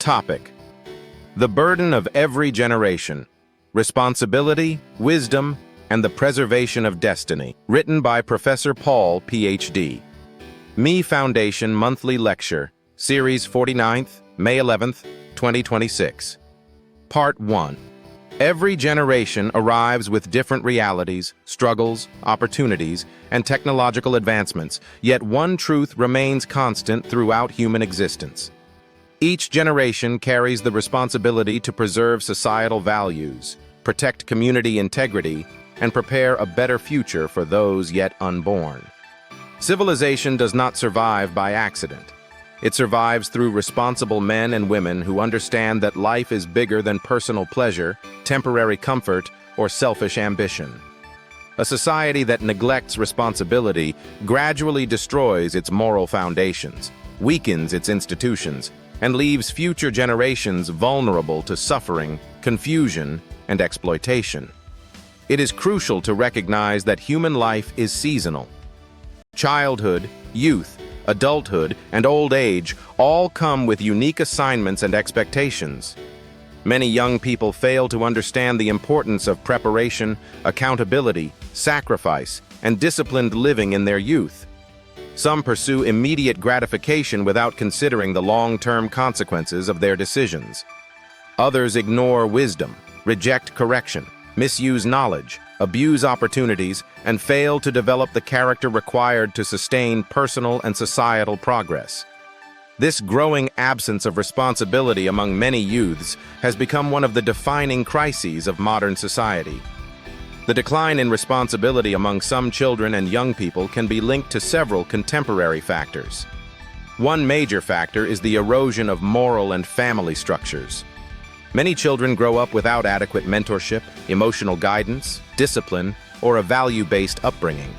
Topic: The burden of every generation, responsibility, wisdom, and the preservation of destiny. Written by Professor Paul, Ph.D. Me Foundation Monthly Lecture, Series 49th, May 11th, 2026. Part 1. Every generation arrives with different realities, struggles, opportunities, and technological advancements, yet one truth remains constant throughout human existence. Each generation carries the responsibility to preserve societal values, protect community integrity, and prepare a better future for those yet unborn. Civilization does not survive by accident. It survives through responsible men and women who understand that life is bigger than personal pleasure, temporary comfort, or selfish ambition. A society that neglects responsibility gradually destroys its moral foundations, weakens its institutions, and leaves future generations vulnerable to suffering, confusion, and exploitation. It is crucial to recognize that human life is seasonal. Childhood, youth, adulthood, and old age all come with unique assignments and expectations. Many young people fail to understand the importance of preparation, accountability, sacrifice, and disciplined living in their youth. Some pursue immediate gratification without considering the long-term consequences of their decisions. Others ignore wisdom, reject correction, misuse knowledge, abuse opportunities, and fail to develop the character required to sustain personal and societal progress. This growing absence of responsibility among many youths has become one of the defining crises of modern society. The decline in responsibility among some children and young people can be linked to several contemporary factors. One major factor is the erosion of moral and family structures. Many children grow up without adequate mentorship, emotional guidance, discipline, or a value-based upbringing.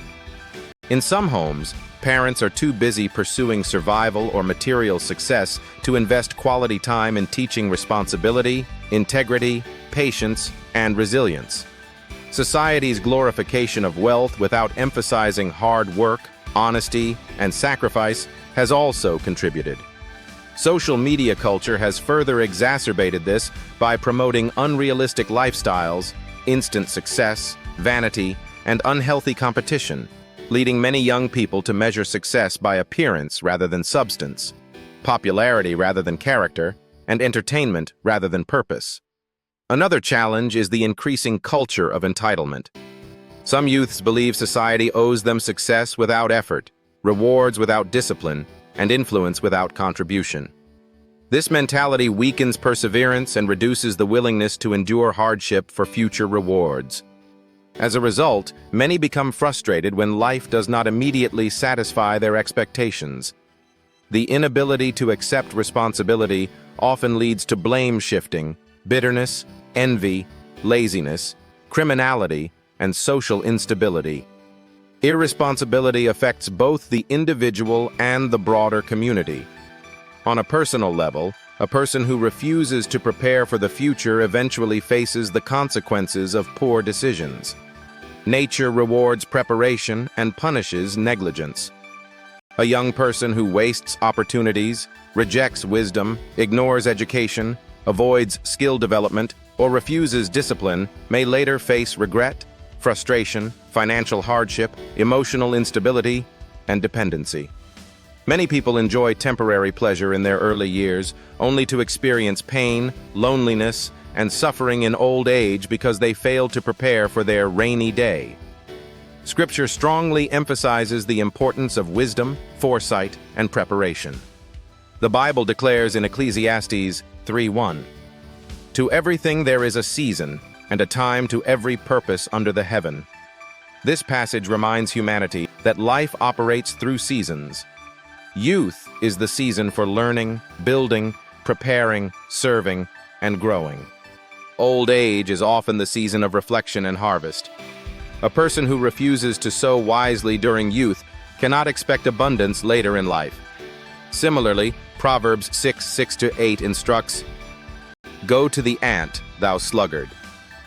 In some homes, parents are too busy pursuing survival or material success to invest quality time in teaching responsibility, integrity, patience, and resilience. Society's glorification of wealth without emphasizing hard work, honesty, and sacrifice has also contributed. Social media culture has further exacerbated this by promoting unrealistic lifestyles, instant success, vanity, and unhealthy competition, leading many young people to measure success by appearance rather than substance, popularity rather than character, and entertainment rather than purpose. Another challenge is the increasing culture of entitlement. Some youths believe society owes them success without effort, rewards without discipline, and influence without contribution. This mentality weakens perseverance and reduces the willingness to endure hardship for future rewards. As a result, many become frustrated when life does not immediately satisfy their expectations. The inability to accept responsibility often leads to blame shifting, bitterness, envy, laziness, criminality, and social instability. Irresponsibility affects both the individual and the broader community. On a personal level, a person who refuses to prepare for the future eventually faces the consequences of poor decisions. Nature rewards preparation and punishes negligence. A young person who wastes opportunities, rejects wisdom, ignores education, avoids skill development, or refuses discipline may later face regret, frustration, financial hardship, emotional instability, and dependency. Many people enjoy temporary pleasure in their early years, only to experience pain, loneliness, and suffering in old age because they failed to prepare for their rainy day. Scripture strongly emphasizes the importance of wisdom, foresight, and preparation. The Bible declares in Ecclesiastes 3:1, "To everything there is a season, and a time to every purpose under the heaven." This passage reminds humanity that life operates through seasons. Youth is the season for learning, building, preparing, serving, and growing. Old age is often the season of reflection and harvest. A person who refuses to sow wisely during youth cannot expect abundance later in life. Similarly, Proverbs 6:6-8 instructs, "Go to the ant, thou sluggard.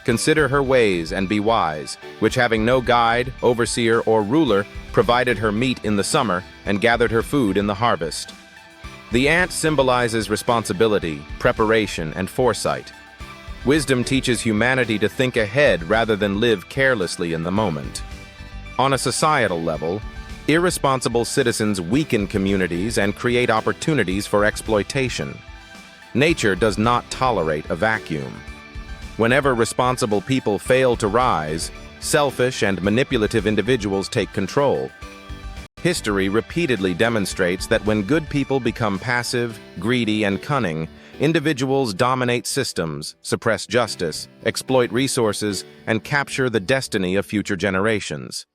Consider her ways and be wise, which having no guide, overseer, or ruler, provided her meat in the summer and gathered her food in the harvest." The ant symbolizes responsibility, preparation, and foresight. Wisdom teaches humanity to think ahead rather than live carelessly in the moment. On a societal level, irresponsible citizens weaken communities and create opportunities for exploitation. Nature does not tolerate a vacuum. Whenever responsible people fail to rise, selfish and manipulative individuals take control. History repeatedly demonstrates that when good people become passive, greedy, and cunning, individuals dominate systems, suppress justice, exploit resources, and capture the destiny of future generations.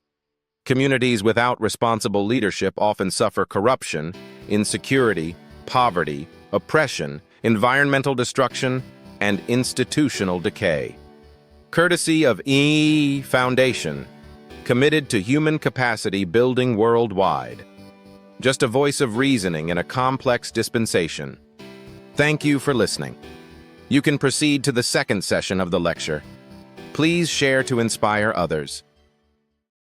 Communities without responsible leadership often suffer corruption, insecurity, poverty, oppression, environmental destruction, and institutional decay. Courtesy of E Foundation, committed to human capacity building worldwide. Just a voice of reasoning in a complex dispensation. Thank you for listening. You can proceed to the second session of the lecture. Please share to inspire others.